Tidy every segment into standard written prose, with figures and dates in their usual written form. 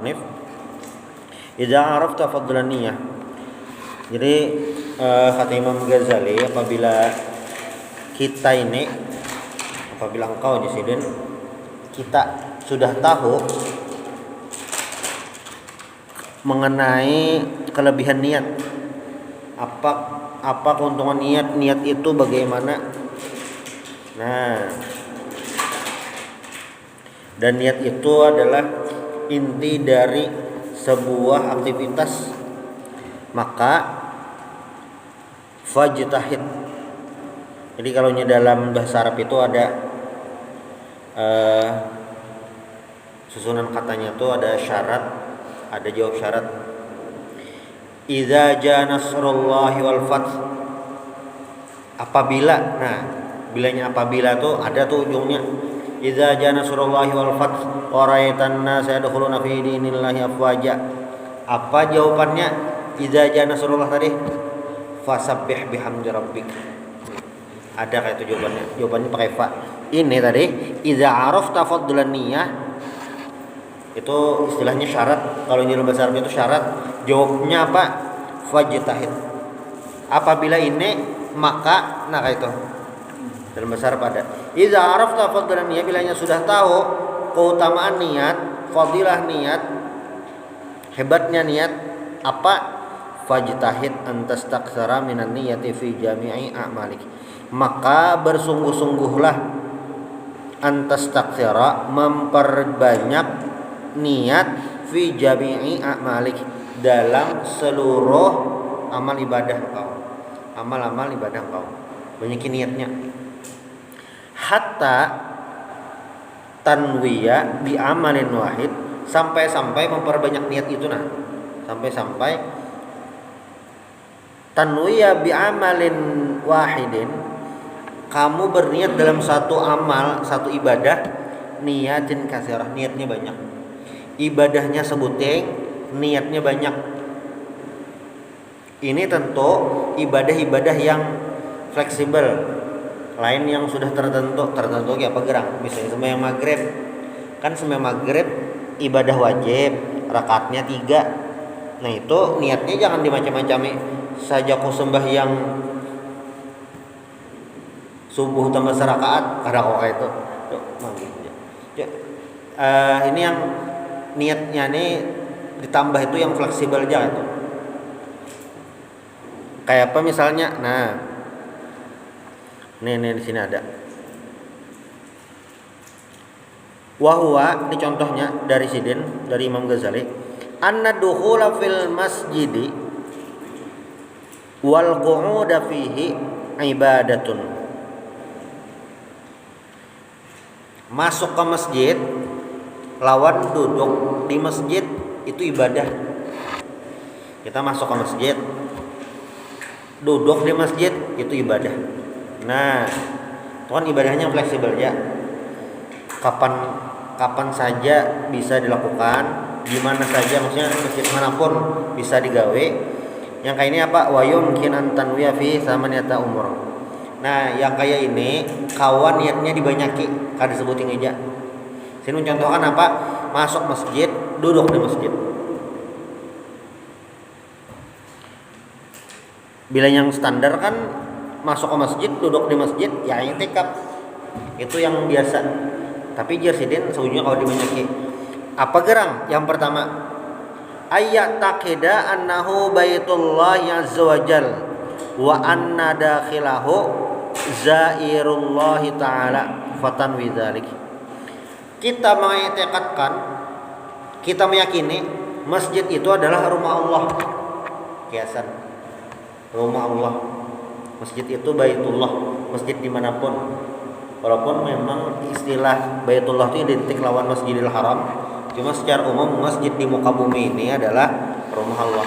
Nif, idza arafta fadlan niyah. Jadi kata Imam Ghazali, apabila engkau Jasidin, kita sudah tahu mengenai kelebihan niat, apa keuntungan niat itu bagaimana. Nah, dan niat itu adalah inti dari sebuah aktivitas, maka fajtahid. Jadi kalau dalam bahasa Arab itu ada susunan katanya itu ada syarat, ada jawab syarat. Idza jaa nasrullahi wal fath. Apabila, nah bilanya apabila tuh ada tuh ujungnya. Idza jaa nasrullahi wal fath wa ra'aitan nasa yadkhuluna fi dinillahi afwaja. Apa jawabannya? Idza jaa nasrullah tadi, fasabbih bihamdi rabbik. Ada kayak itu jawabannya. Jawabannya pakai fa. Ini tadi idza arafta fadlan niyah, itu istilahnya syarat. Kalau di dalam bahasa Arab itu syarat. Jawabnya apa? Fajtahid. Apabila ini maka, nah kayak itu. Dalam bahasa Arab ada. Idza arafta fadlan niyah, bilanya sudah tahu keutamaan niat, fadilah niat, hebatnya niat, apa? Fajtahid antastaktsara minan niyati fi jami'i a'malik. Maka bersungguh-sungguhlah antastaktsara, memperbanyak niat fi jami'i a'malik, dalam seluruh amal ibadah kau. Amal-amal ibadah kau, banyakin niatnya. Hatta tanwiya bi amalin wahid, sampai memperbanyak niat itu, nah sampai tanwiya bi amalin wahidin, kamu berniat dalam satu amal, satu ibadah, niatin katsirah, niatnya banyak. Ibadahnya sebuting, niatnya banyak. Ini tentu ibadah-ibadah yang fleksibel. Lain yang sudah tertentu kayak apa gerang. Misalnya sembahyang maghrib, kan sembahyang maghrib ibadah wajib, rakaatnya 3. Nah itu niatnya jangan dimacam-macami. Saja ku sembahyang subuh tambah serakaat, ada kok itu. Ini yang niatnya nih ditambah itu yang fleksibel aja itu. Kayak apa misalnya? Nah, nih di sini ada. Wahwa, ini contohnya dari Sidin, dari Imam Ghazali. Anna dukhula fil masjidi wal qu'uda fihi ibadatun. Masuk ke masjid lawan duduk di masjid itu ibadah. Kita masuk ke masjid, duduk di masjid itu ibadah. Nah, itu kan ibadahnya fleksibel ya. Kapan saja bisa dilakukan, di mana saja, maksudnya masjid manapun bisa digawe. Yang kayak ini apa? Wa yumkin an tanwiya fi samaniyata umur. Nah, yang kayak ini kawan niatnya dibanyaki, kada disebutin aja. Sini mencontohkan apa? Masuk masjid, duduk di masjid. Bila yang standar kan masuk ke masjid, duduk di masjid, ya i'tikaf. Itu yang biasa. Tapi Jasidin seujungnya kalau dibanyaki. Apa gerang? Yang pertama, ayat taqida annahu baitullah azza wajal wa anna dakhilahu zairullahi ta'ala fatan widzalik. Kita mengiktikadkan, kita meyakini masjid itu adalah rumah Allah. Kiasan rumah Allah. Masjid itu baitullah, masjid dimanapun. Walaupun memang istilah baitullah itu identik lawan Masjidil Haram, cuma secara umum masjid di muka bumi ini adalah rumah Allah.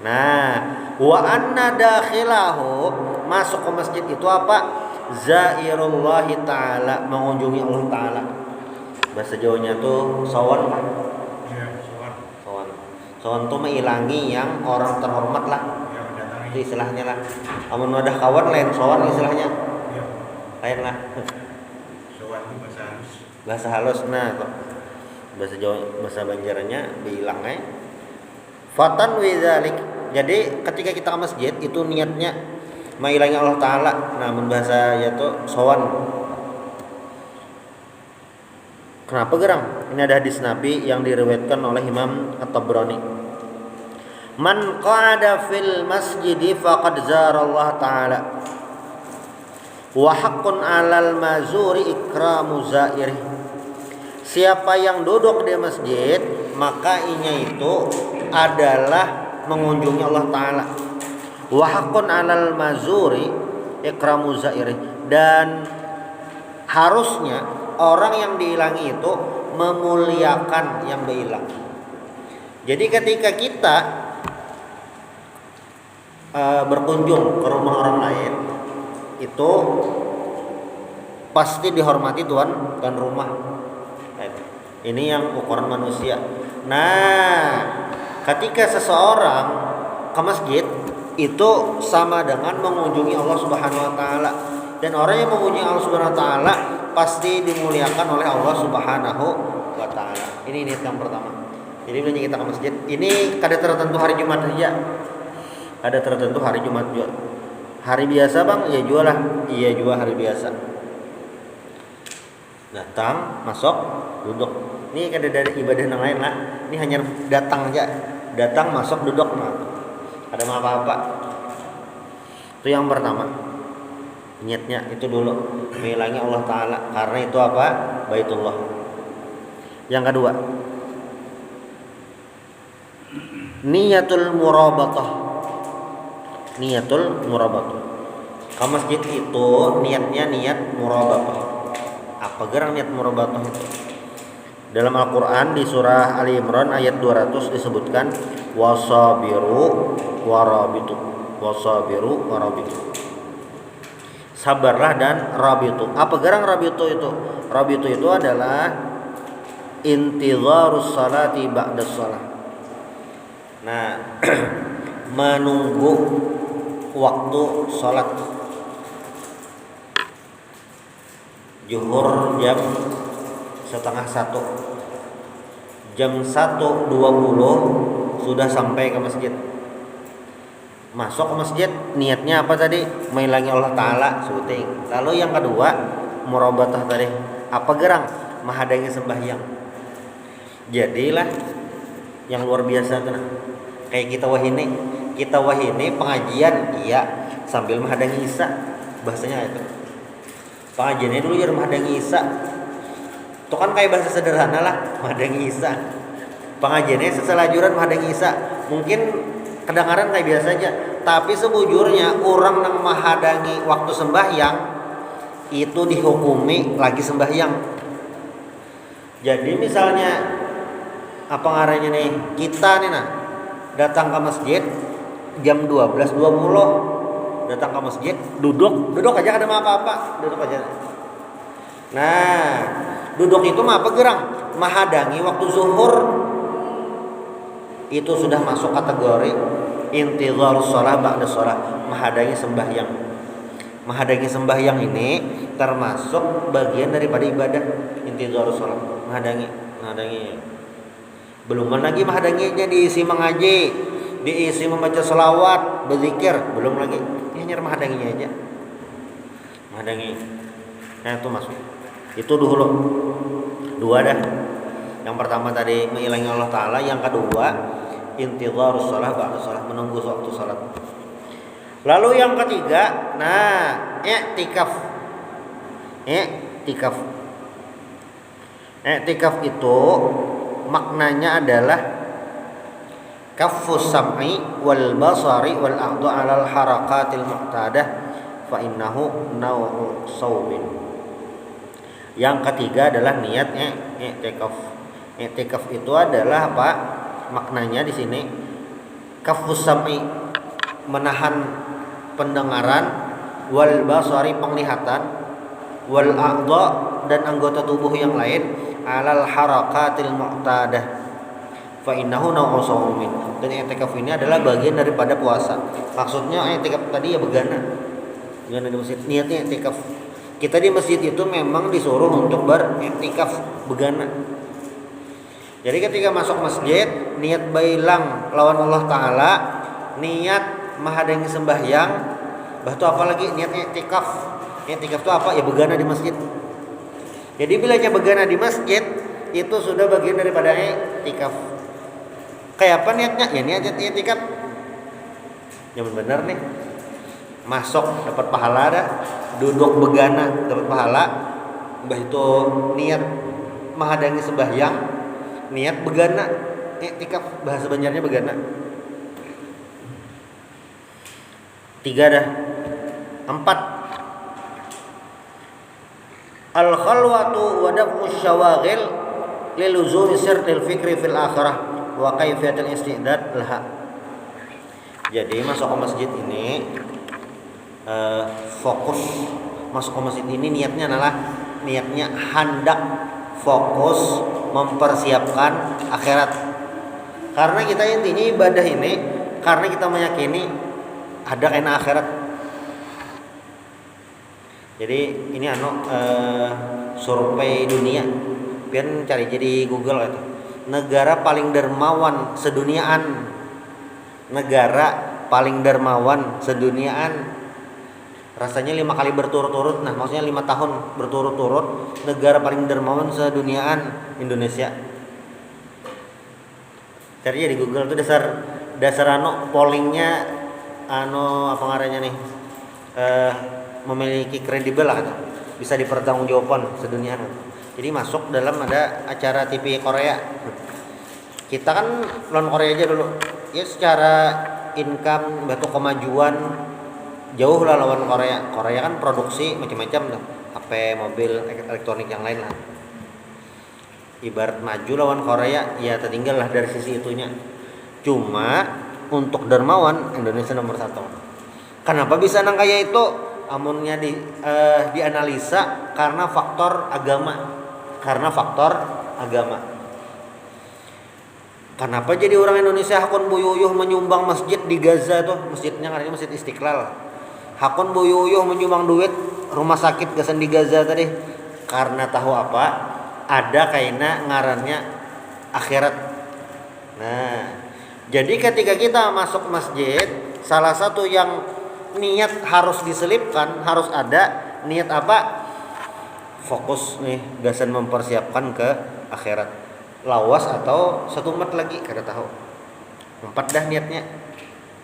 Nah, wa anna dakhilahu, masuk ke masjid itu apa? Zairullahi ta'ala, mengunjungi Allah Ta'ala. Bahasa Jawanya tuh sawan. Sawan tuh mengilangi yang orang terhormat lah. Itu istilahnya lah. Amun wadah kawan lain sawan istilahnya. Lain lah. Sawan itu bahasa halus. Nah, bahasa Jawa, bahasa Banjarnya bilang fatan widzalik. Jadi ketika kita ke masjid itu niatnya mailangi Allah taala. Namun bahasa ya tuh sowan. Kenapa gerang? Ini ada hadis Nabi yang diriwayatkan oleh Imam At-Tabrani. Man qa'ada fil masjidi faqad zara Allah taala. Wa haqqun 'alal mazuri ikramu zairih. Siapa yang duduk di masjid, maka inya itu adalah mengunjungi Allah taala. Wa haqqun 'alal mazuri ikramu zairih, dan harusnya orang yang diilangi itu memuliakan yang diilang. Jadi ketika kita berkunjung ke rumah orang lain, itu pasti dihormati tuan rumah. Ini yang ukuran manusia. Nah, ketika seseorang ke masjid itu sama dengan mengunjungi Allah Subhanahu wa taala. Dan orang yang mengunjungi Allah Subhanahu wa taala pasti dimuliakan oleh Allah Subhanahu wa taala. Ini niat yang pertama. Jadi bila kita ke masjid, ini kada tertentu hari Jumat saja. Ada tertentu hari Jumat juga. Hari biasa bang, ya juga lah. Iya juga hari biasa. Datang, masuk, duduk. Ini kada dari ibadah yang lain lah. Ini hanya datang aja. Datang, masuk, duduk. Nah, ada apa-apa. Itu yang pertama. Niatnya itu dulu mengilangi Allah Ta'ala. Karena itu apa? Baitullah. Yang kedua, niatul murabatah. Niatul murabatah. Ke masjid itu niatnya niat murabatah. Apa gerang niat murabatah itu? Dalam Al-Quran di surah Ali Imran ayat 200 disebutkan wasabiru warabitu. Wasabiru warabitu. Sabarlah dan rabitu. Apa gerang rabitu itu? Rabitu itu adalah intizarus salati ba'da shalah. Nah, menunggu waktu salat zuhur jam 12:30. Jam 1:20 sudah sampai ke masjid. Masuk ke masjid, niatnya apa tadi? Mengilangi Allah Ta'ala, syuting. Lalu yang kedua, murabatah tadi. Apa gerang? Menghadangi sembahyang. Jadilah yang luar biasa tuh. Kayak kita wahini pengajian, iya, sambil menghadangi Isa. Bahasanya itu. Pengajiannya dulu ya menghadangi Isa. Itu kan kayak bahasa sederhana lah, menghadangi Isa. Pengajiannya seselajuran menghadangi Isa. Mungkin kedengaran kayak biasa aja, tapi sebujurnya orang yang menghadangi waktu sembahyang itu dihukumi lagi sembahyang. Jadi misalnya apa ngaranya nih, kita nih datang ke masjid jam 12:20, datang ke masjid, duduk aja ada apa-apa, duduk aja. Nah, duduk itu mah apa gerang? Menghadangi waktu zuhur. Itu sudah masuk kategori intizarus shalah ba'da shalah, menghadangi sembahyang. Menghadangi sembahyang ini termasuk bagian daripada ibadah intizarus shalah, menghadangi. Belum lagi menghadanginya diisi mengaji, diisi membaca selawat, berzikir, belum lagi. Ini hanya menghadanginya aja. Menghadangi. Nah, itu masuk. Itu dulu. Dua dah. Yang pertama tadi mengilangi Allah Ta'ala. Yang kedua intizarus shalah ba'da shalah, menunggu waktu salat. Lalu yang ketiga, i'tikaf. I'tikaf itu maknanya adalah kaffus sam'i wal basari wal aqdu 'alal harakatil mu'tadah fa innahu naw'u shaumin. Yang ketiga adalah niat i'tikaf. I'tikaf itu adalah apa? Maknanya di sini kaffus sam'i, menahan pendengaran, wal basari penglihatan, wal a'dha dan anggota tubuh yang lain, alal harakatil mu'tadah fa innahu naw'u shaumin. Dan i'tikaf ini adalah bagian daripada puasa. Maksudnya i'tikaf tadi ya begana di masjid. Niatnya i'tikaf. Kita di masjid itu memang disuruh untuk beriktikaf, begana. Jadi ketika masuk masjid, niat bailang lawan Allah Ta'ala, niat mahadangi sembahyang, bahtu apa lagi niatnya i'tikaf. I'tikaf itu apa? Ya begana di masjid. Jadi bilanya begana di masjid itu sudah bagian daripada i'tikaf. Kayak apa niatnya? Ya niat i'tikaf. Yang benar nih. Masuk dapat pahala dah, duduk begana dapat pahala. Mbah itu niat mahadangi sembahyang, niat begana i'tikaf, bahasa Banjarnya begana. 3 dah. 4 al khalwatu wa dafu syawaghil liluzumi sirtil fikri fil akhirah wa kaifiyatil istidad laha. Jadi masuk ke masjid ini fokus masuk ke masjid ini niatnya adalah niatnya hendak fokus mempersiapkan akhirat. Karena kita intinya ibadah ini karena kita meyakini ada kena akhirat. Jadi ini survei dunia. Pian cari jadi Google itu. Negara paling dermawan seduniaan. Negara paling dermawan seduniaan. Rasanya 5 kali berturut-turut. Nah, maksudnya 5 tahun berturut-turut. Negara paling dermawan seduniaan Indonesia. Cari di Google itu dasar pollingnya apa ngarannya nih memiliki kredibel lah gitu. Bisa dipertanggungjawabkan sedunia. Jadi masuk dalam ada acara TV Korea. Kita kan lawan Korea aja dulu. Ya secara income batu kemajuan jauh lah lawan Korea. Korea kan produksi macam-macam tuh. HP, mobil, elektronik yang lain lah. Ibarat maju lawan Korea ya tertinggal lah dari sisi itunya. Cuma untuk dermawan Indonesia nomor 1. Kenapa bisa nang kayak itu? Amunnya dianalisa karena faktor agama. Kenapa jadi orang Indonesia hakun buyuyuh menyumbang masjid di Gaza tuh, masjidnya namanya Masjid Istiqlal. Hakun buyuyuh menyumbang duit rumah sakit gasan di Gaza tadi. Karena tahu apa? Ada kaina ngarannya akhirat. Nah, jadi ketika kita masuk masjid, salah satu yang niat harus diselipkan, harus ada niat apa? Fokus nih, gasan mempersiapkan ke akhirat. Lawas atau 1 mat lagi, kada tahu. 4 dah niatnya.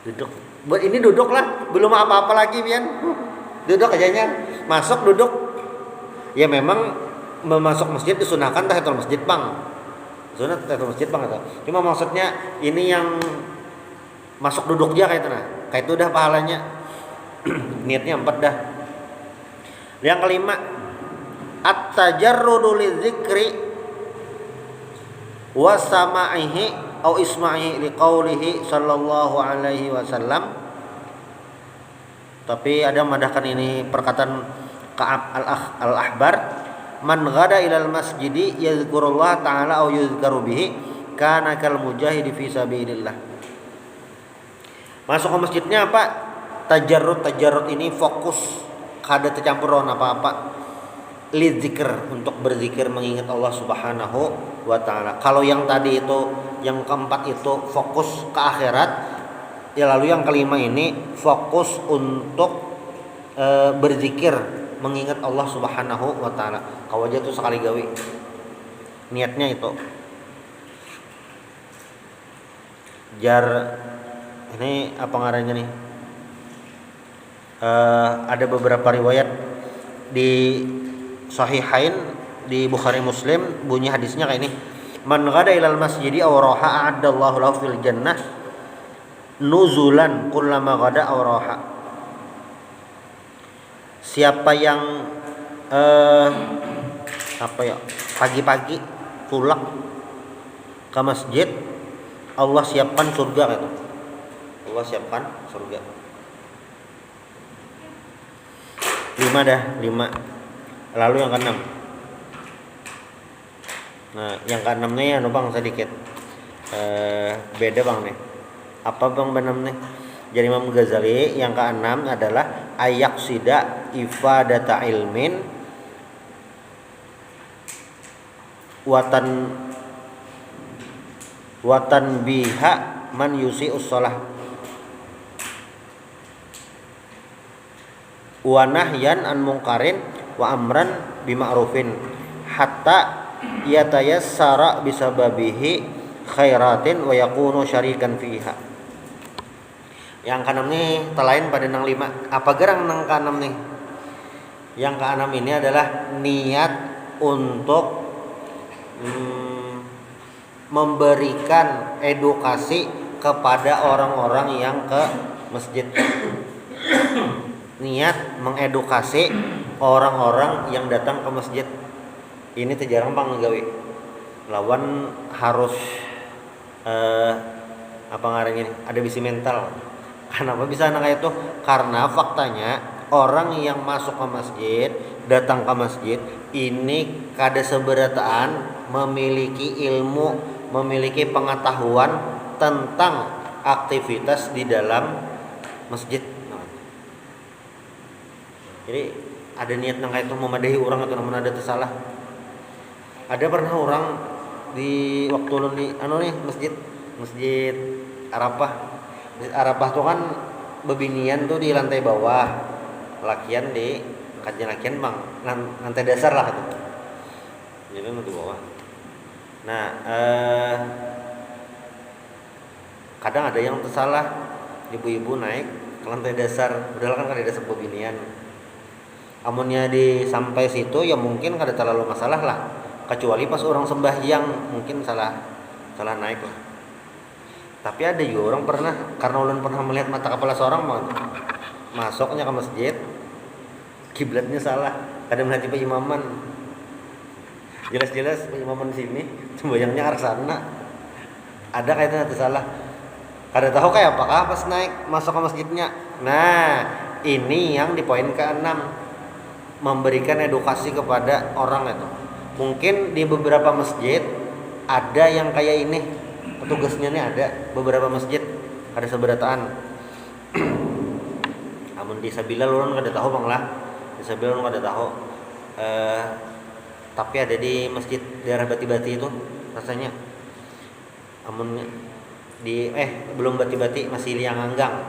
Duduk. Buat ini duduk lah, belum apa-apa lagi pian. Duduk ajanya. Masuk duduk. Ya memang memasuk masjid disunahkan tahiyatul masjid bang. Sunat tahiyatul masjid bang atau. Cuma maksudnya ini yang masuk duduknya kayak itu nah. Kayak itu udah pahalanya. Niatnya 4 dah. Yang kelima, at-tajarrudu lidzikri wa sama'ihi au isma'ihi liqaulihi sallallahu alaihi wasallam. Tapi ada madahkan ini perkataan Ka'ab al-Ahbar, man ghada ilal masjidi yadhkurullah ta'ala au yuzkaru bihi kana kal mujahidi fi sabilillah. Masuk ke masjidnya apa? Tajarrud ini fokus, kada tercampur apa-apa. Lidzikr, untuk berzikir mengingat Allah Subhanahu wa taala. Kalau yang tadi itu, yang keempat itu fokus ke akhirat, ya lalu yang kelima ini fokus untuk berzikir mengingat Allah Subhanahu wa taala. Kau aja tuh sekali gawe. Niatnya itu. Jar ini apa ngarannya nih? Ada beberapa riwayat di Sahihain, di Bukhari Muslim, bunyi hadisnya kayak ini. Man ghada ilal masjidi aw raha a'addallahu lahu fil jannah nuzulan kullama ghada aw raha. Siapa yang pagi-pagi pulang ke masjid, Allah siapkan surga gitu. Allah siapkan surga. 5 dah, 5. Lalu yang ke-6. Nah, yang ke-6 nih bang sedikit beda bang nih. Apa bang benar nih? Jadi Imam Ghazali yang ke-6 adalah ayaksida ifadata ilmin watan wa tanbiha man yusi'us shalah wa nahyan an mungkarin wa amran bima'rufin hatta yatayassara bisababihi khairatin wa yakunu syarikan fiha. Yang keenam nih telain pada nang 5. Apa gerang nang keenam nih? Yang keenam ini adalah niat untuk memberikan edukasi kepada orang-orang yang ke masjid. Niat mengedukasi orang-orang yang datang ke masjid. Ini teh jarang bang nggawe. Lawan harus apa ngarannya ini? Ada bisi mental. Kenapa bisa kayak itu? Karena faktanya orang yang masuk ke masjid, datang ke masjid, ini kada seberataan memiliki ilmu, memiliki pengetahuan tentang aktivitas di dalam masjid. Jadi ada niat nang kayak itu memadahi orang atau namun ada tersalah. Ada pernah orang di waktu ulun di nih masjid Arafah. Masjid Arafah tuh kan bebinian tuh di lantai bawah, lakian di kajian lakian bang lantai dasar lah itu. Jadi di bawah. Nah kadang ada yang tersalah, ibu-ibu naik ke lantai dasar, padahal kan ada dasar bebinian. Amunnya di sampai situ ya mungkin kada terlalu masalah lah, kecuali pas orang sembahyang mungkin salah naik lah. Tapi ada juga orang pernah, karena ulun pernah melihat mata kepala seorang masuknya ke masjid, kiblatnya salah, kada melihat imaman. Jelas-jelas imaman sini, sembahyangnya arah sana. Ada kaitannya itu salah. Kada tahu kayak apakah pas naik masuk ke masjidnya. Nah, ini yang di poin ke-6. Memberikan edukasi kepada orang itu. Mungkin di beberapa masjid ada yang kayak ini, petugasnya nih ada beberapa masjid ada seberataan. Amun di Sabila ulun kada tahu bang lah, di Sabila ulun kada tahu. Tapi ada di masjid daerah Bati-Bati itu rasanya. Amun di belum Bati-Bati masih Lianganggang.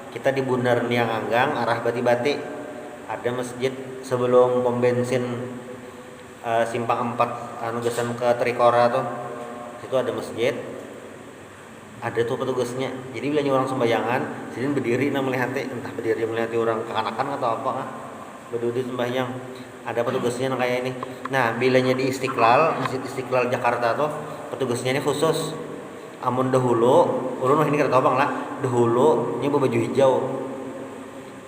Kita di Bundar Lianganggang arah Bati-Bati. Ada masjid sebelum pom bensin simpang 4 anu gesan ke Trikora tuh. Situ ada masjid. Ada tuh petugasnya. Jadi bilanya orang sembayangan, sidin berdiri melihat entah berdiri melihat orang kekanakan atau apa berdiri sembahyang. Ada petugasnya kayak ini. Nah, bilanya di Istiqlal, Masjid Istiqlal Jakarta tuh petugasnya ini khusus. Amun dahulu, ulun ini kada tahu bang lah. Dahulu ini baju hijau.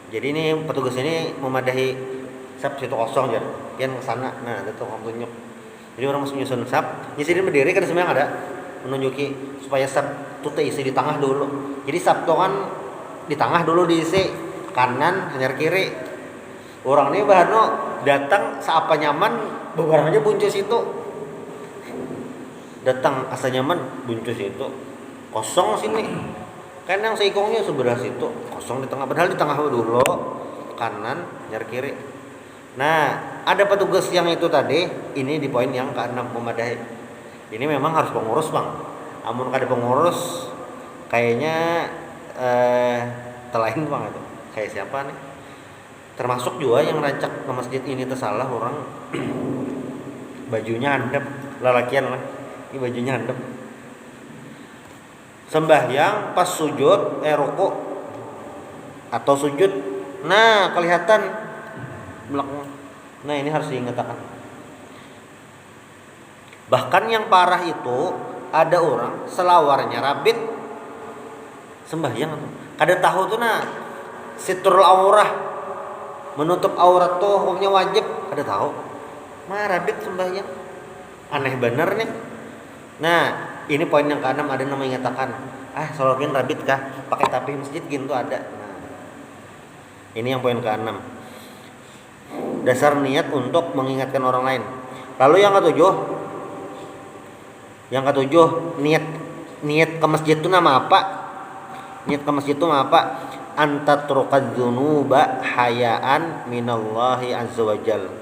Jadi ini petugas ini memadahi sap situ kosong aja, pian ke sana. Nah, itu tukang tunjuk. Jadi orang masuk nyusun sap, nyisirin berdiri kan semua yang ada menunjuki supaya sap itu terisi di tengah dulu. Jadi sap itu kan di tengah dulu diisi, kanan hanyar kiri. Orang ini bahano datang seapa nyaman, beberapanya buncus itu. Datang asa nyaman, buncus itu. Kosong sini. Kan yang seikongnya sebelah situ kosong di tengah, padahal di tengah dulu kanan nyari kiri. Nah, ada petugas yang itu tadi, ini di poin yang ke-6 memadai. Ini memang harus pengurus bang. Amun kada pengurus, kayaknya telain bang itu. Kayak siapa nih? Termasuk juga yang rancak ke masjid ini tersalah orang bajunya handap, lalakian lah. Ini bajunya handap. Sembahyang pas sujud ruku atau sujud, nah kelihatan belakang. Nah ini harus diingatkan. Bahkan yang parah itu ada orang selawarnya rabit sembahyang, kada tahu tuh nah sitrul aurah, menutup aurat tuh hukumnya wajib, kada tahu. Mah rabit sembahyang, aneh bener nih. Nah ini poin yang ke-6 ada nama mengatakan, solokin rabit kah? Pakai tapih masjid gitu ada. Nah, ini yang poin ke-6. Dasar niat untuk mengingatkan orang lain. Lalu yang ke-7, niat ke masjid itu nama apa? Niat ke masjid itu nama apa? Antatrukad dzunuba hayaan minallahi azza wajal.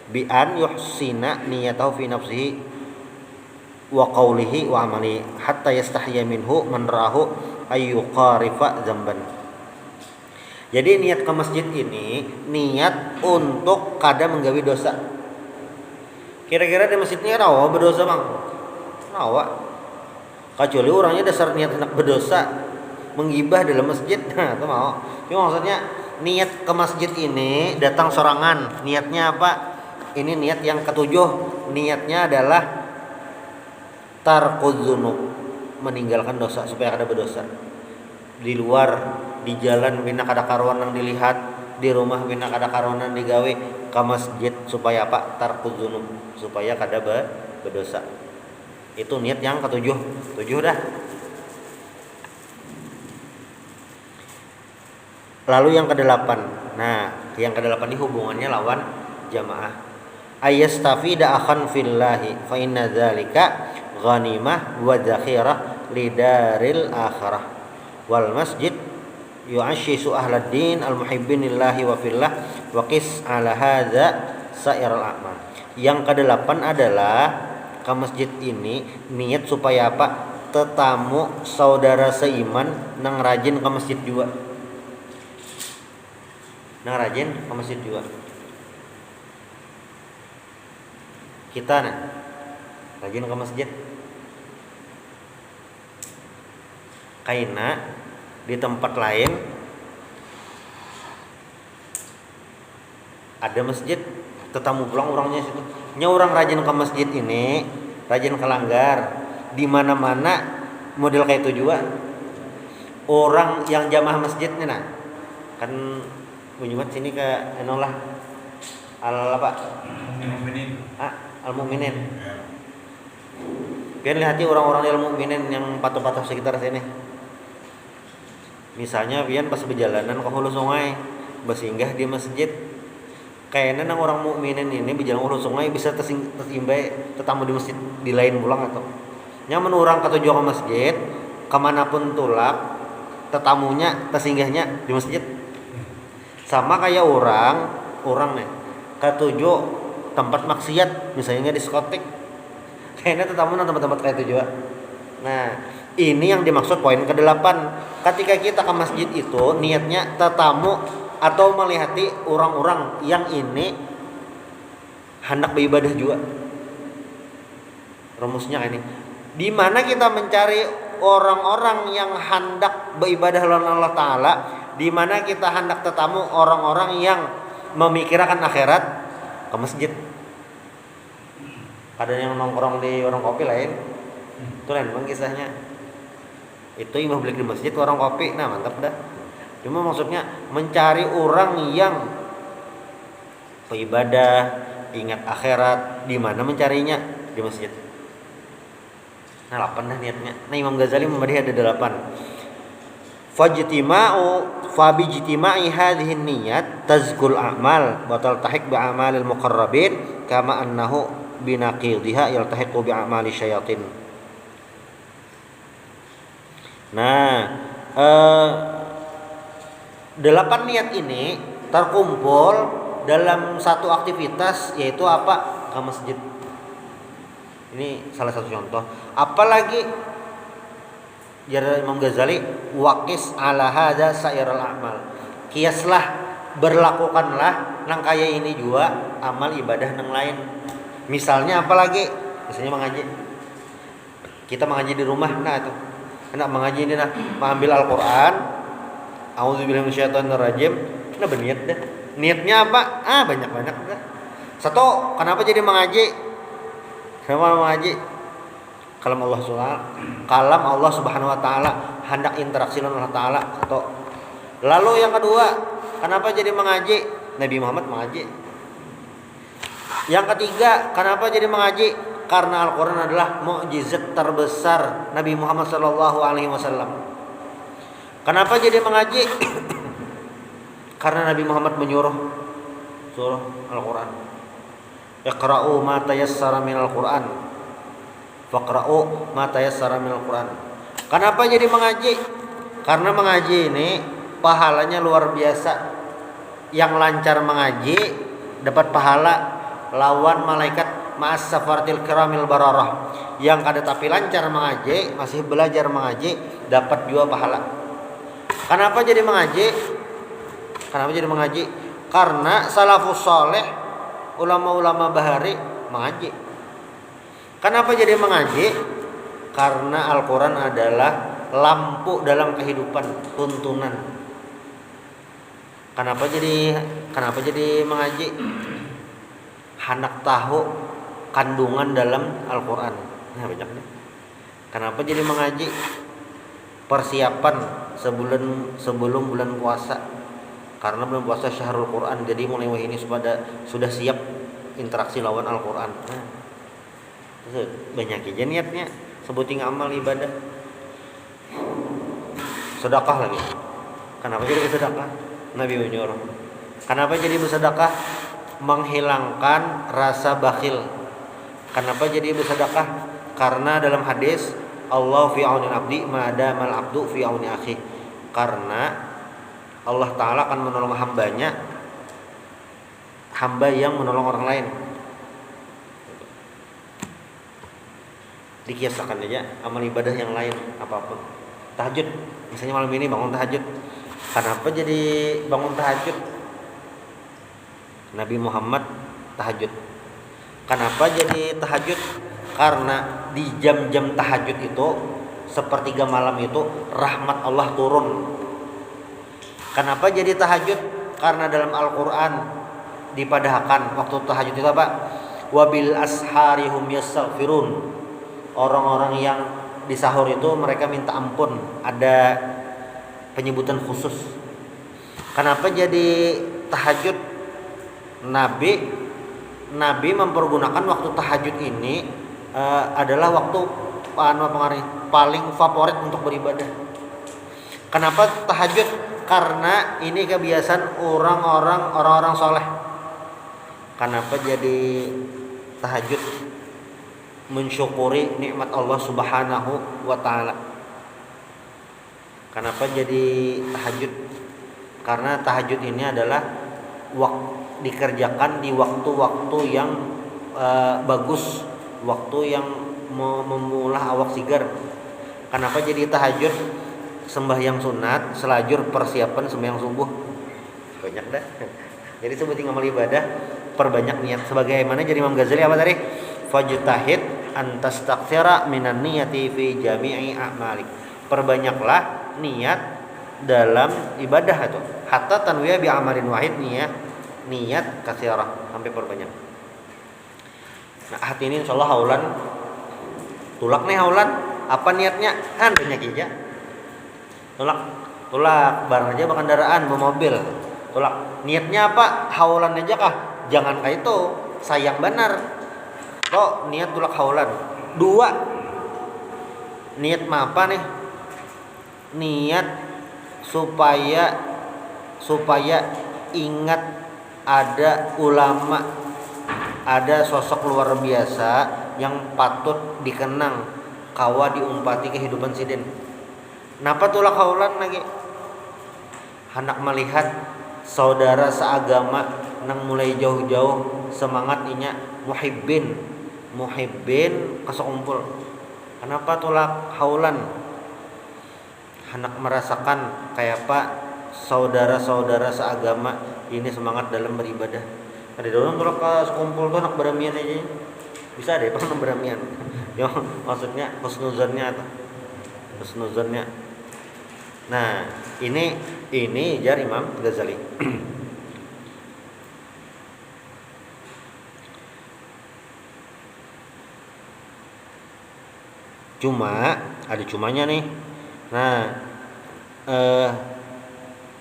Bi an yuhsina niyatahu fi nafsihi wa qawlihi wa amali hatta yastahya minhu man ra'ahu ayyuqarifa dzamban. Jadi niat ke masjid ini niat untuk kada menggawi dosa. Kira-kira di masjidnya rawa berdosa bang? Rawa. Kecuali orangnya dasar niat hendak berdosa, menggibah dalam masjid, nah itu mau. Cuma maksudnya niat ke masjid ini datang sorangan. Niatnya apa? Ini niat yang ketujuh. Niatnya adalah tarkudz dzunub, meninggalkan dosa supaya kada berdosa. Di luar, di jalan bina kada karuan yang dilihat, di rumah bina kada karuan yang digawe, ke masjid supaya apa? Tarkudz dzunub, supaya kada berdosa. Itu niat yang ketujuh. Tujuh dah. Lalu yang kedelapan. Nah, yang kedelapan ini hubungannya lawan jamaah. Ayastafida akhan fillahi fa inna dzalika ghanimah wa zakhirah lidaril akhirah. Wal masjid yu'ashisu ahlad din al muhibbin lillahi wa fillah wa qis ala hadza sairal a'mal. Yang kedelapan adalah ke masjid ini niat supaya apa? Tetamu saudara seiman nang rajin ke masjid juga. Nang rajin ke masjid juga. Kita nah rajin ke masjid. Kaina di tempat lain ada masjid, tetamu pulang orangnya situ. Nya orang rajin ke masjid ini, rajin ke langgar, di mana-mana model kayak itu juga. Orang yang jamaah masjidnya nah, kan Jumat sini ke enolah al apa? Al-Mu'minin. Al-Mu'minin. Biar lihati orang-orang al-Mu'minin yang patuh-patuh sekitar sini. Misalnya pian pas perjalanan ke hulu sungai, bersinggah di masjid. Kayaknya nang orang mukminin ini berjalan hulu sungai bisa tersimbai tetamu di masjid di lain pulang atau. Nyaman orang ketujuh ke masjid, kemanapun tulak, tetamunya tersinggahnya di masjid. Sama kayak orang nih ketujuh tempat maksiat, misalnya di diskotik. Kayaknya tetamu nang tempat-tempat kayak itu juga. Nah, ini yang dimaksud poin ke-8. Ketika kita ke masjid itu niatnya tetamu atau melihati orang-orang yang ini hendak beribadah juga. Rumusnya ini. Di mana kita mencari orang-orang yang hendak beribadah lawan Allah Ta'ala, di mana kita hendak tetamu orang-orang yang memikirkan akhirat, ke masjid. Ada yang nongkrong di warung kopi lain. Itu lain bang kisahnya. Itu imam beli di masjid warung kopi, nah mantap dah. Cuma maksudnya mencari orang yang beribadah, ingat akhirat, di mana mencarinya? Di masjid. Nah 8 dah niatnya. Nah Imam Ghazali memberi ada 8. Fabijtima'i hadhihi niyat tazkul a'mal wa taltahiq bi a'malil muqarrabin kama annahu binaqidhiha yaltahiqu bi a'mali syayatin. Nah, 8 niat ini terkumpul dalam satu aktivitas, yaitu apa? Ke masjid. Ini salah satu contoh. Apalagi jar Imam Ghazali, waqis ala hadza sairal a'mal. Kiaslah, berlakukanlah nang kaya ini juga amal ibadah nang lain. Misalnya apalagi? Misalnya mengaji. Kita mengaji di rumah, nah itu. Hendak mengaji ini nah, mengambil Al-Qur'an. A'udzubillahi minasyaitonir rajim. Nah berniat dah. Niatnya apa? Banyak-banyak dah. Satu, kenapa jadi mengaji? Kenapa mengaji? Kalam Allah Subhanahu wa taala, hendak interaksi dengan Allah taala. Satu. Lalu yang kedua, kenapa jadi mengaji? Nabi Muhammad mengaji. Yang ketiga, kenapa jadi mengaji? Karena Al-Qur'an adalah mukjizat terbesar Nabi Muhammad SAW. Kenapa jadi mengaji? Karena Nabi Muhammad menyuruh Al-Qur'an. Iqra'u ma tayassara minal Qur'an. Faqra'u ma tayassara minal Qur'an. Kenapa jadi mengaji? Karena mengaji ini pahalanya luar biasa. Yang lancar mengaji dapat pahala lawan malaikat ma'as safaratil kiramil bararah. yang kada tapi lancar mengaji, masih belajar mengaji, dapat 2 pahala. Kenapa jadi mengaji? Karena salafus saleh, ulama-ulama bahari mengaji. Kenapa jadi mengaji? Karena Al-Quran adalah lampu dalam kehidupan, tuntunan. Kenapa jadi mengaji? Hendak tahu kandungan dalam Al-Quran. Nah, banyak nih. Kenapa jadi mengaji? Persiapan sebelum bulan puasa. Karena bulan puasa syahrul Quran, jadi mulai ini sudah siap interaksi lawan Al-Quran. Nah, banyak aja niatnya, sebutin amal ibadah. Sedekah lagi. Kenapa jadi bersedekah? Nabi menyuruh. Kenapa jadi bersedekah? Menghilangkan rasa bakhil. Kenapa jadi bersedekah? Karena dalam hadis Allah fi aunil abdi ma damal abdu fi auni akhi. Karena Allah Ta'ala akan menolong hambanya, hamba yang menolong orang lain. Dikiasakan aja amal ibadah yang lain apapun. Tahajud, misalnya malam ini bangun tahajud. Kenapa jadi bangun tahajud? Nabi Muhammad tahajud. Kenapa jadi tahajud? Karena di jam-jam tahajud itu, sepertiga malam itu, rahmat Allah turun. Kenapa jadi tahajud? Karena dalam Al-Quran dipadahkan waktu tahajud itu apa? Wabil asharihum yastaghfirun. Orang-orang yang di sahur itu mereka minta ampun. Ada penyebutan khusus. Kenapa jadi tahajud? Nabi mempergunakan waktu tahajud ini adalah waktu paling favorit untuk beribadah. Kenapa tahajud? Karena ini kebiasaan orang-orang soleh. Kenapa jadi tahajud? Mensyukuri nikmat Allah Subhanahu wa Ta'ala. Kenapa jadi tahajud? Karena tahajud ini adalah dikerjakan di waktu-waktu yang bagus, waktu yang memulah awak sigar. Kenapa jadi tahajud? Sembahyang sunat, selajur persiapan sembahyang subuh. Banyak dah. Jadi sebutin amal ibadah, perbanyak niat. Sebagaimana jadi Imam Ghazali apa tadi? Fajtahid antastaktsira minan niyati fi jami'i a'malik. Perbanyaklah niat dalam ibadah itu. Hatta tanwiya bi amalin wahid, niat katsirah, sampai perbanyak. Nah, hati ini insyaallah haulan. Tulak nih haulan, apa niatnya? Kan banyak aja. Tulak barang aja kendaraan, bawa mobil. Tulak. Niatnya apa? Haulan aja kah? Jangan kayak itu, sayang benar. Kok niat tulak haulan? 2. Niat mah apa nih? Niat supaya ingat ada ulama, ada sosok luar biasa yang patut dikenang, kawa diumpati kehidupan siden. Napa tulak haulan lagi? Hendak melihat saudara seagama nang mulai jauh-jauh semangat inya muhibbin kesekumpul. Kenapa tulak haulan? Hendak merasakan kayak apa saudara-saudara seagama ini semangat dalam beribadah. Ada orang tulak ke sekumpul tuh hendak beramian aja. Bisa deh pernah beramian. Yo, maksudnya husnuzannya atau husnuzannya. Nah, ini jar Imam Ghazali. Cuma ada cumanya nih. Nah,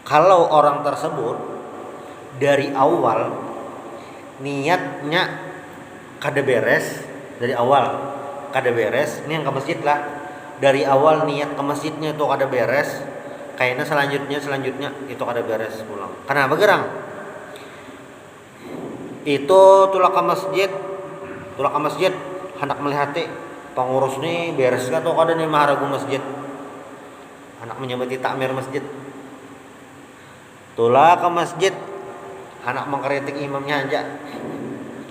kalau orang tersebut dari awal niatnya kada beres, dari awal kada beres, ini yang ke masjid lah. Dari awal niat ke masjidnya itu kada beres, kayaknya selanjutnya itu kada beres pulang. Kenapa gerang? Itu tulak ke masjid hendak melihat pengurus nih beres gak tuh kada nih maharagu masjid. Hendak menyambati takmir masjid. Tulak ke masjid hendak mengkritik imamnya aja.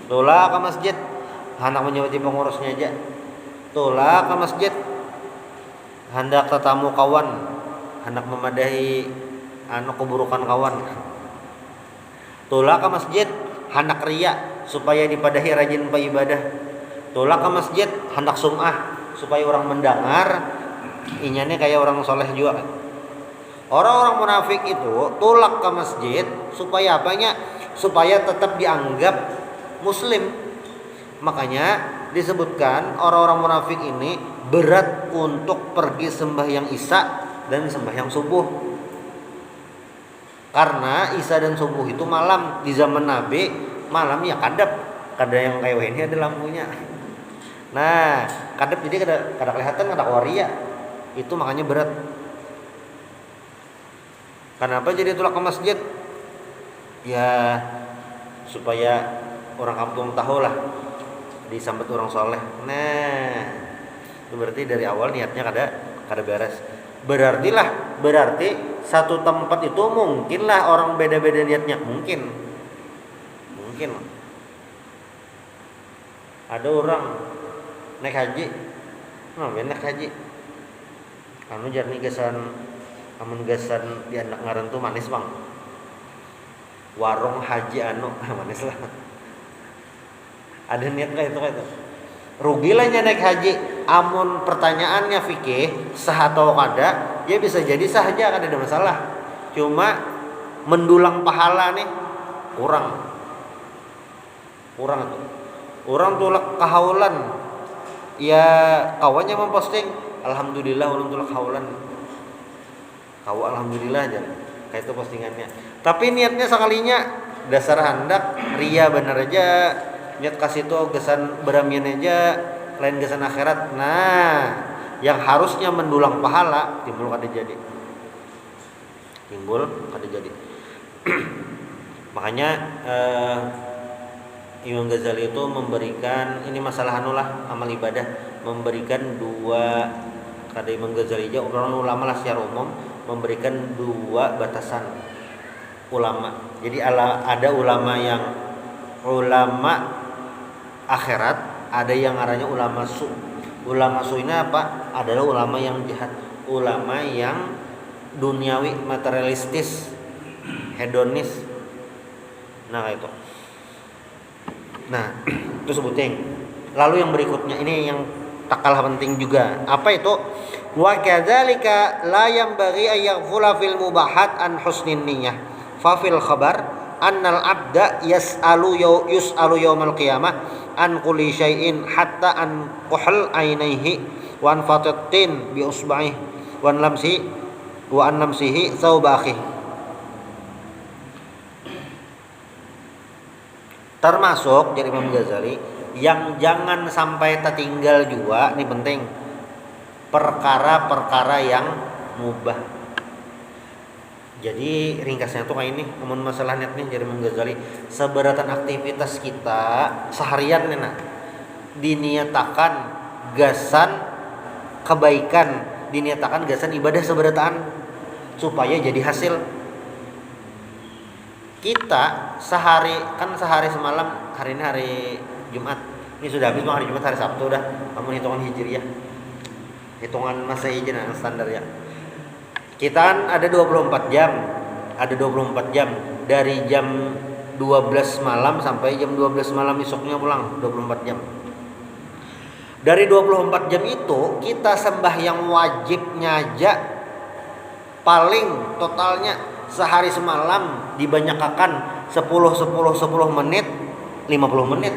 Tulak ke masjid hendak menyambati pengurusnya aja. Tula ke masjid hendak tetamu kawan, hendak memadahi keburukan kawan. Tula ke masjid hendak riya supaya dipadahi rajin ibadah. Tula ke masjid hendak sum'ah supaya orang mendengar inyanya kayak orang soleh juga. Orang-orang munafik itu tulak ke masjid supaya apanya? Supaya tetap dianggap muslim. Makanya disebutkan orang-orang munafik ini berat untuk pergi sembahyang isya dan sembahyang subuh. Karena isya dan subuh itu malam, di zaman Nabi malam ya kadap. Kada yang kayak ini ada lampunya. Nah, kadap jadi kada kelihatan, kada waria. Itu makanya berat. Kenapa jadi tulak ke masjid? Ya supaya orang kampung tahu lah disambut orang soleh. Nah, itu berarti dari awal niatnya kada beres. Berarti satu tempat itu mungkinlah orang beda-beda niatnya, mungkin. Ada orang naik haji, naik haji. Anu jarni gesan, amun gesan di anak ngaran tuh manis bang. Warung haji manis lah. Ada niat kayak itu. Rugi lah naik haji. Amun pertanyaannya fikih sah atau kada, ya bisa jadi sah aja, kada ada masalah. Cuma mendulang pahala nih kurang itu. Orang tulak kahaulan, ya kawannya memposting, alhamdulillah ulun tulak kahaulan. Kau alhamdulillah aja, kayak itu postingannya. Tapi niatnya sekalinya dasar hendak ria bener aja. Niat kasih tuh gesan beramian aja, lain gesan akhirat. Nah, yang harusnya mendulang pahala timbul kada jadi. Makanya Imam Ghazali itu memberikan, ini masalah amal ibadah, memberikan dua, kada Imam Ghazali aja, orang ulama lah secara umum memberikan dua batasan ulama. Jadi ada ulama akhirat, ada yang ngarannya ulama su. Ulama su ini apa? Adalah ulama yang jahat, ulama yang duniawi, materialistis, hedonis. Nah itu. Nah itu sebutin. Lalu yang berikutnya ini yang tak kalah penting juga. Apa itu? Wa kadzalika la yanbaghi ay yaghfula fil mubahat an husnin niyyah. Fa fil khabar annal abda yus'alu yaumal qiyamah an kulli syai'in hatta an quhl ainaihi wa an fatatin bi usba'i wa an lamsihi thawbakhi. Termasuk dari Imam Ghazali yang jangan sampai tertinggal juga, ini penting, perkara-perkara yang mubah. Jadi ringkasnya tuh kayak ini, ngomong masalah niat nih dari Imam Ghazali, seberatan aktivitas kita seharian nih diniatakan gasan kebaikan, diniatakan gasan ibadah seberatan supaya jadi hasil. Kita sehari semalam, hari ini hari Jumat, ini sudah habis hari Jumat, hari Sabtu udah, kamu hitungan hijriyah, hitungan Masehi aja standar ya. Kita ada 24 jam dari jam 12 malam sampai jam 12 malam besoknya pulang, 24 jam. Dari 24 jam itu kita sembahyang wajibnya aja paling totalnya sehari semalam dibanyakan 10 menit, 50 menit.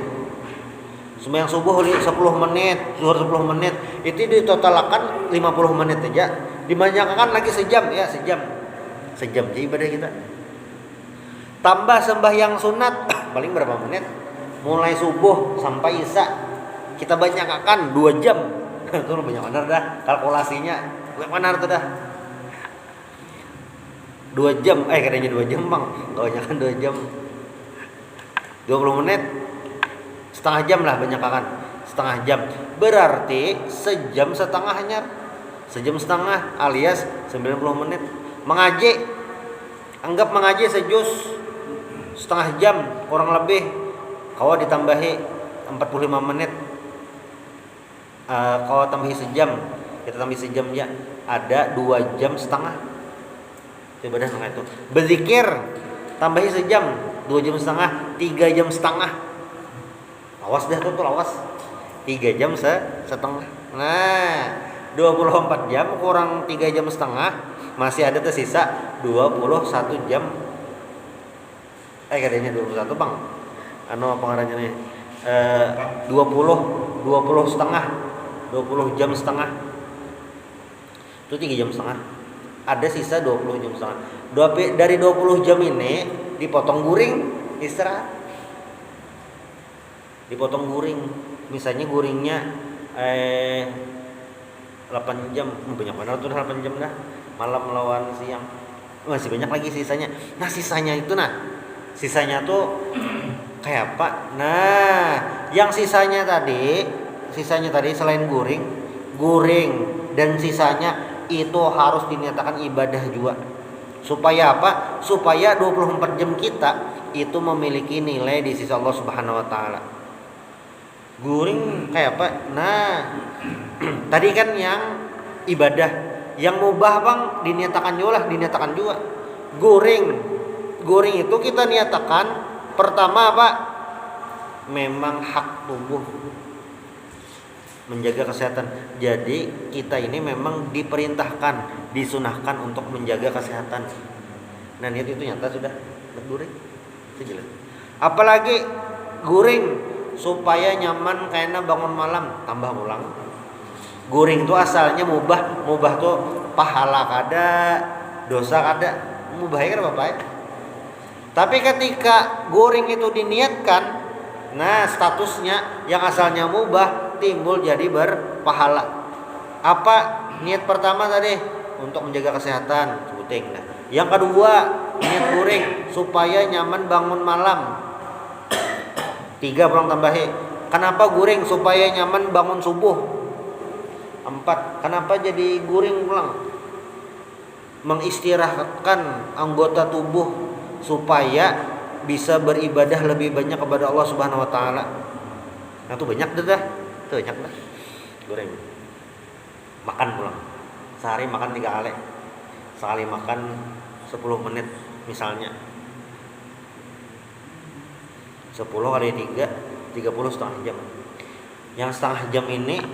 Sembahyang subuh 10 menit, zuhur 10 menit, itu ditotalkan 50 menit aja. Dibanyakan lagi sejam aja ibadah kita. Tambah sembahyang sunat paling berapa menit? Mulai subuh sampai isya kita banyakan 2 jam. Itu banyak benar dah kalkulasinya. Benar tuh dah. 2 jam, katanya 2 jam bang, kebanyakan 2 jam. 20 menit, setengah jam lah banyakan, setengah jam. Berarti sejam setengahnya, sejam setengah alias 90 menit. Mengaji, anggap mengaji sejus, setengah jam kurang lebih. Kalau ditambahi 45 menit, Kalau tambahi sejam, kita tambahi sejam ya, ada 2,5 jam. Ibadah nggak itu. Berzikir tambahi sejam, 2,5 jam, 3,5 jam. Awas dah tuh awas. 3,5 jam. Nah, 24 jam kurang 3,5 jam, masih ada tersisa 21 jam. Katanya 21 bang. Apa ngarannya nih? 20 setengah. 20 jam setengah. Itu 3,5 jam. Ada sisa 20 jam setengah. Dari 20 jam ini dipotong guring, istirahat. Dipotong guring. Misalnya guringnya 8 jam. Banyak benar tuh 8 jam dah. Malam lawan siang. Masih banyak lagi sisanya. Nah, sisanya tuh kayak apa? Nah, yang sisanya tadi selain guring dan sisanya itu harus dinyatakan ibadah juga. Supaya apa? Supaya 24 jam kita itu memiliki nilai di sisi Allah Subhanahu wa taala. Guring kayak apa? Nah, tadi kan yang ibadah, yang mubah bang dinyatakan juga. Guring itu kita nyatakan pertama apa? Memang hak tubuh menjaga kesehatan. Jadi kita ini memang diperintahkan, disunahkan untuk menjaga kesehatan. Nah, niat itu nyata sudah guring. Itu jelas. Apalagi guring supaya nyaman karena bangun malam, tambah ulang. Guring itu asalnya mubah tuh pahala kada, dosa kada, mubahnya kada apa-apa ya. Tapi ketika guring itu diniatkan, nah statusnya yang asalnya mubah timbul jadi berpahala. Apa niat pertama tadi? Untuk menjaga kesehatan, sebuting. Nah, yang kedua niat guring supaya nyaman bangun malam. 3 pulang tambahi. Kenapa guring? Supaya nyaman bangun subuh. 4. Kenapa jadi guring pulang? Mengistirahatkan anggota tubuh supaya bisa beribadah lebih banyak kepada Allah Subhanahu wa taala. Nah, itu banyak dah. Itu banyak dah. Goreng. Makan pulang. Sehari makan 3 kali. Sekali makan 10 menit misalnya. 10 kali 3, 30 setengah jam. Yang setengah jam ini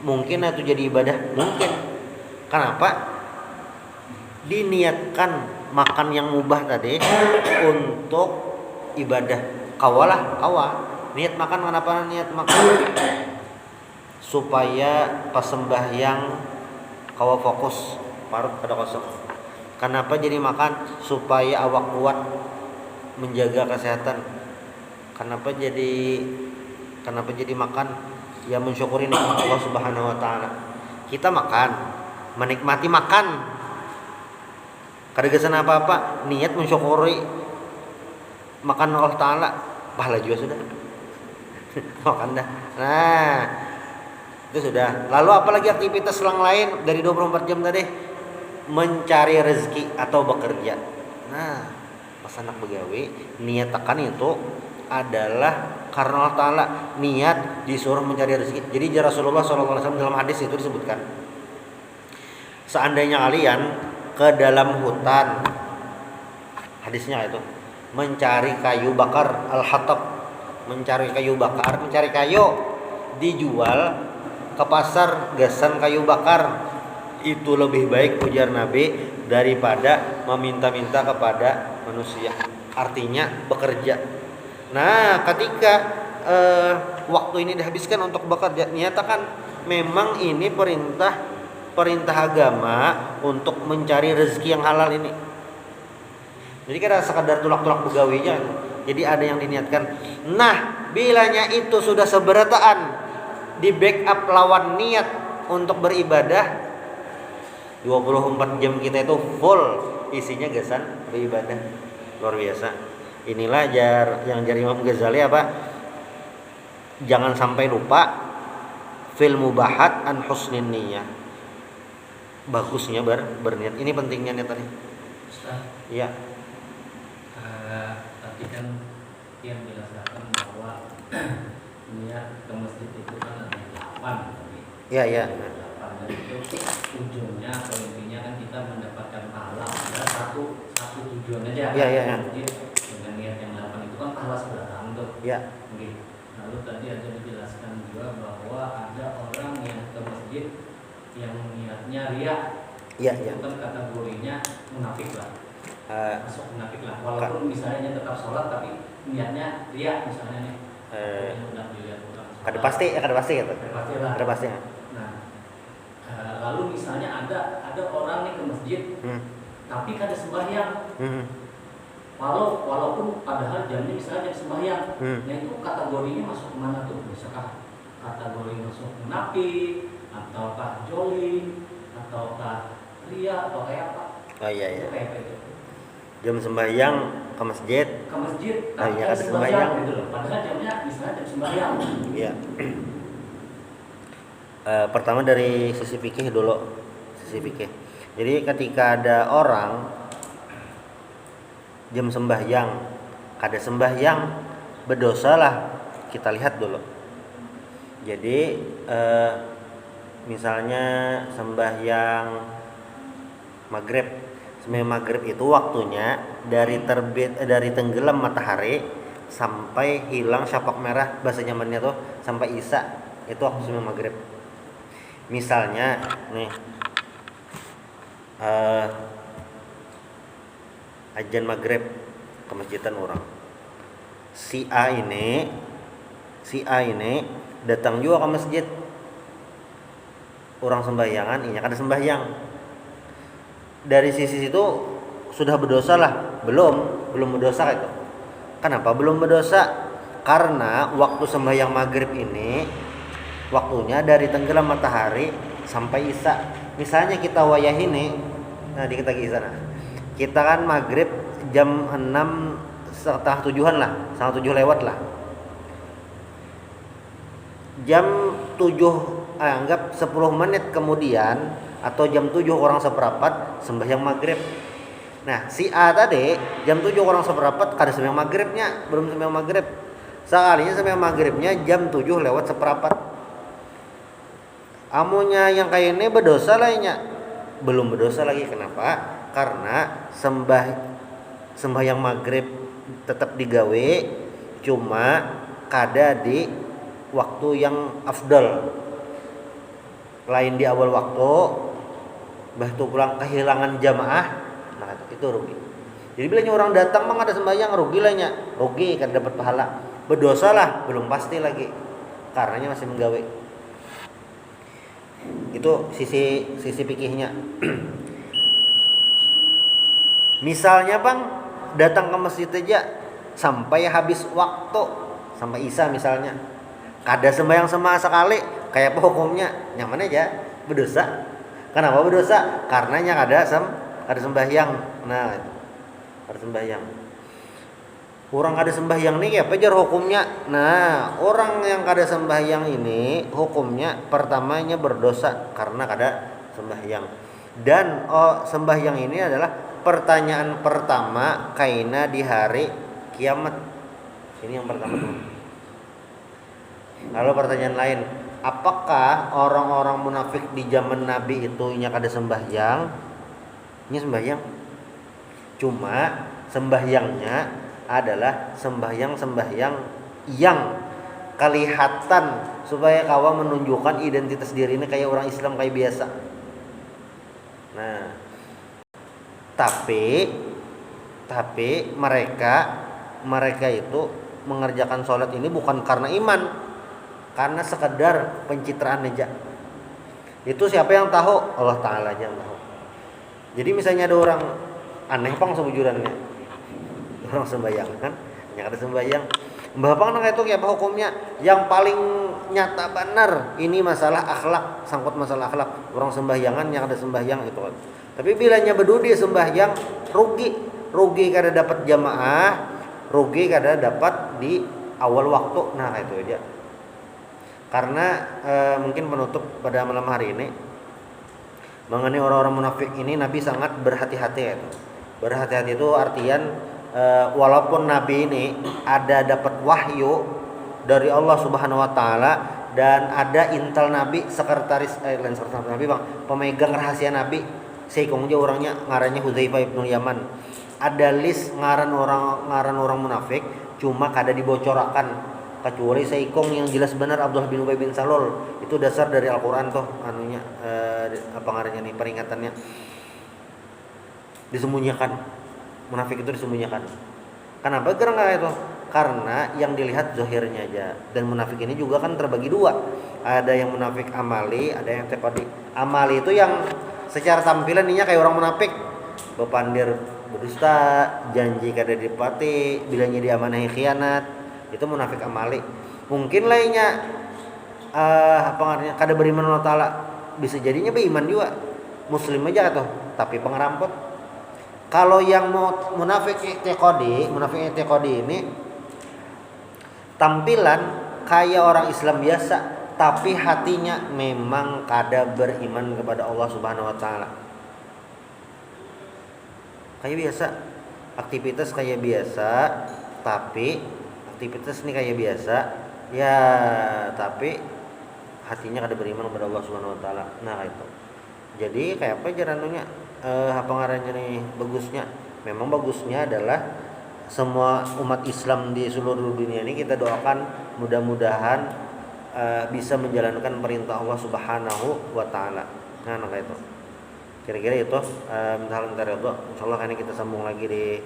mungkin itu jadi ibadah, mungkin. Kenapa? Diniatkan makan yang mubah tadi untuk ibadah. Kawah. Niat makan, kenapa niat makan? Supaya pas sembahyang kawah fokus, parut pada kosong. Kenapa jadi makan? Supaya awak kuat menjaga kesehatan. Kenapa jadi makan? Ya mensyukuri nikmat Allah Subhanahu wa taala. Kita makan, menikmati makan. Kada gesan apa-apa, niat mensyukuri makan Allah taala, pahala juga sudah. Makan dah. Nah, itu sudah. Lalu apalagi aktivitas selang lain dari 24 jam tadi? Mencari rezeki atau bekerja. Nah, pas anak begawe, niatakan itu adalah karena Allah Ta'ala, niat disuruh mencari rezeki. Jadi Rasulullah SAW dalam hadis itu disebutkan, seandainya kalian ke dalam hutan, hadisnya itu, mencari kayu bakar, al-hatab, mencari kayu bakar, mencari kayu, dijual ke pasar gasan kayu bakar, itu lebih baik, ujar Nabi, daripada meminta-minta kepada manusia. Artinya bekerja. Nah, ketika waktu ini dihabiskan untuk bekerja, nyatakan memang ini perintah agama untuk mencari rezeki yang halal ini. Jadi kada sekadar tulak-tulak begawinya. Jadi ada yang diniatkan. Nah, bilanya itu sudah seberataan di backup lawan niat untuk beribadah, 24 jam kita itu full isinya gasan beribadah. Luar biasa. Inilah yang jari Imam Ghazali apa? Jangan sampai lupa fil mubahat an husnin niyah. Bagusnya berniat. Ini pentingnya niat tadi. Ustaz. Iya. Tadi kan yang jelaskan bahwa niat ke masjid itu kan ada 8 tadi. Ya, ya. Dan itu tujuannya atau intinya kan kita mendapatkan pahala. Ada satu tujuan aja. Ya, ya, ya. Dengan niat yang 8 itu kan pahala seberang tuh. Ya. Lalu tadi ada dijelaskan juga bahwa ada orang yang ke masjid yang niatnya riya. Ya, itu ya. kan kategorinya munafik lah. Masuk munafik lah. Walaupun misalnya tetap sholat tapi niatnya riya misalnya nih. Udah dilihat orang. Kada pasti gitu. Kada pasti lah. Kada pasti. Nah, lalu misalnya ada orang nih ke masjid, tapi kada sembahyang. Walaupun padahal jamnya misalnya jam sembahyang. Nah itu kategorinya masuk kemana tuh? Misalkan kategori masuk munafik, ataukah jolim, ataukah ria, atau kayak apa? Oh iya, iya. Kayak itu. Jam sembahyang ke masjid. Ke masjid, tapi iya, ada sembahyang gitu loh. Padahal jamnya misalnya jam sembahyang. Iya. Pertama dari sisi fikih dulu, sisi fikih. Jadi ketika ada orang jam sembahyang, kada sembahyang, berdosa lah. Kita lihat dulu. Jadi misalnya sembahyang maghrib, itu waktunya dari tenggelam matahari sampai hilang syapak merah, bahasa nyamannya tuh sampai isya, itu waktu sembahyang maghrib. Misalnya nih ajan maghrib ke masjidan orang, si A ini datang juga ke masjid, orang sembahyangan, ini ada sembahyang. Dari sisi itu sudah berdosa lah? Belum berdosa itu. Kenapa belum berdosa? Karena waktu sembahyang maghrib ini waktunya dari tenggelam matahari sampai isya. Misalnya kita wayah ini, nah di kita isya, kita kan maghrib jam 6:30 lah, 6:30 lewat lah. Jam 7 anggap 10 menit kemudian atau jam 7 orang seperempat sembahyang maghrib. Nah si A tadi jam 7 orang seperempat kada sembahyang maghribnya, belum sembahyang maghrib. Sekalinya sembahyang maghribnya jam 7 lewat seperempat. Amunya yang kayak ini berdosa lainnya, belum berdosa lagi. Kenapa? Karena sembahyang maghrib tetap digawe, cuma kada di waktu yang afdal, lain di awal waktu, bahtu pulang kehilangan jamaah, nah itu rugi. Jadi bila orang datang mah ada sembahyang, rugi lahnya, rugi kan dapat pahala, berdosa lah belum pasti lagi, karenanya masih menggawe. Itu sisi fikihnya. Misalnya bang datang ke masjid aja sampai habis waktu, sampai isya misalnya, kada sembahyang sama sekali, kayak apa hukumnya? Nyaman aja, berdosa. Kenapa berdosa? Karenanya kada sembahyang. Nah, kada sembahyang. Orang kada sembahyang nih kayak apa jar hukumnya? Nah, orang yang kada sembahyang ini hukumnya pertamanya berdosa karena kada sembahyang. Dan sembahyang ini adalah pertanyaan pertama kaina di hari kiamat. Ini yang pertama dulu. Lalu pertanyaan lain, apakah orang-orang munafik di zaman Nabi itu nya kada sembahyang? Ini sembahyang. Cuma sembahyangnya adalah sembahyang yang kelihatan supaya kawan menunjukkan identitas diri ini kayak orang Islam kayak biasa. Nah, tapi mereka itu mengerjakan sholat ini bukan karena iman, karena sekedar pencitraan aja. Itu siapa yang tahu? Allah Ta'ala aja yang tahu. Jadi misalnya ada orang aneh pang sebujurannya, orang sembahyang kan, yang ada sembahyang, mbah pang nang itu kayak apa hukumnya? Yang paling nyata benar ini masalah akhlak, sangkut masalah akhlak, orang sembahyangan yang ada sembahyang itu kan. Tapi bilanya berdua sembahyang, rugi kada dapat jamaah, rugi kada dapat di awal waktu. Nah itu aja. Karena mungkin penutup pada malam hari ini mengenai orang-orang munafik ini, Nabi sangat berhati-hati ya. Berhati-hati itu artian walaupun Nabi ini ada dapat wahyu dari Allah Subhanahu wa taala, dan ada intel Nabi, sekretaris lain sekretaris Nabi bang, pemegang rahasia Nabi. Seikong aja orangnya ngarannya Hudzaifah ibnu Yaman. Ada list ngaran orang munafik, cuma kada dibocorakan kecuali seikong yang jelas benar Abdullah bin Ubay bin Salul. Itu dasar dari Al-Qur'an tuh anunya apa ngarannya nih peringatannya. Disembunyikan. Munafik itu disembunyikan. Kenapa karena itu? Karena yang dilihat zahirnya aja. Dan munafik ini juga kan terbagi dua. Ada yang munafik amali, ada yang taqadi. Amali itu yang secara tampilan ininya kayak orang munafik. Bepandir berdusta, janji kada dipati, bilangnya diamanahi khianat. Itu munafik amali. Mungkin lainnya apa artinya kada beriman Allah Ta'ala, bisa jadinya beriman juga, muslim aja tuh, tapi pengerampot. Kalau yang munafik i'tiqadi ini tampilan kayak orang Islam biasa, tapi hatinya memang kada beriman kepada Allah Subhanahu wa taala. Kayak biasa, aktivitas kayak biasa, tapi aktivitas ini kayak biasa, ya tapi hatinya kada beriman kepada Allah Subhanahu wa taala. Nah, itu. Jadi kayak apa jaranunya? Apa ngarannya nih bagusnya? Memang bagusnya adalah semua umat Islam di seluruh dunia ini kita doakan mudah-mudahan bisa menjalankan perintah Allah Subhanahu wa taala. Nah, kayak itu. Kira-kira itu bentar ya, insyaallah ini kita sambung lagi di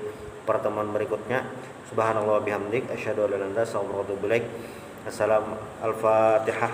pertemuan berikutnya. Subhanallah bihamdik asyhadu an la ilaha illa anta astaghfiruka wa atubu ilaik. Assalam al-Fatihah.